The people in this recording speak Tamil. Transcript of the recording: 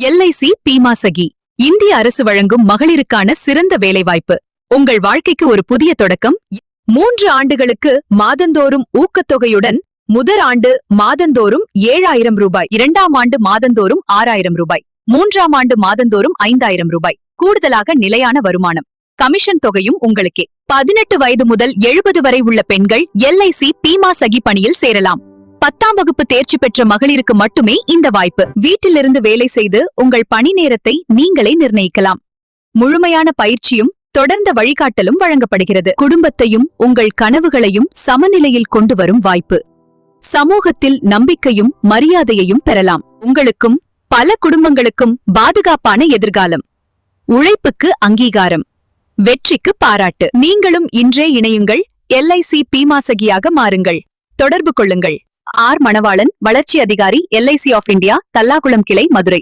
எல்ஐசி பீமா சகி இந்திய அரசு வழங்கும் மகளிருக்கான சிறந்த வேலைவாய்ப்பு. உங்கள் வாழ்க்கைக்கு ஒரு புதிய தொடக்கம். 3 ஆண்டுகளுக்கு மாதந்தோறும் ஊக்கத்தொகையுடன் முதல் ஆண்டு மாதந்தோறும் 7000 ரூபாய், 2ஆம் ஆண்டு மாதந்தோறும் 6000 ரூபாய், 3ஆம் ஆண்டு மாதந்தோறும் 5000 ரூபாய், கூடுதலாக நிலையான வருமானம். கமிஷன் தொகையும் உங்களுக்கே. 18 வயது முதல் 70 வரை உள்ள பெண்கள் எல்ஐசி பீமா சகி பணியில் சேரலாம். 10ஆம் வகுப்பு தேர்ச்சி பெற்ற மகளிருக்கு மட்டுமே இந்த வாய்ப்பு. வீட்டிலிருந்து வேலை செய்து உங்கள் பணி நேரத்தை நீங்களே நிர்ணயிக்கலாம். முழுமையான பயிற்சியும் தொடர்ந்த வழிகாட்டலும் வழங்கப்படுகிறது. குடும்பத்தையும் உங்கள் கனவுகளையும் சமநிலையில் கொண்டு வரும் வாய்ப்பு. சமூகத்தில் நம்பிக்கையும் மரியாதையையும் பெறலாம். உங்களுக்கும் பல குடும்பங்களுக்கும் பாதுகாப்பான எதிர்காலம். உழைப்புக்கு அங்கீகாரம், வெற்றிக்கு பாராட்டு. நீங்களும் இன்றே இணையுங்கள். எல்ஐசி பீமா சகியாக மாறுங்கள். தொடர்பு கொள்ளுங்கள். ஆர். மணவாளன், வளர்ச்சி அதிகாரி, எல்ஐசி ஆஃப் இந்தியா, தல்லாகுளம் கிளை, மதுரை.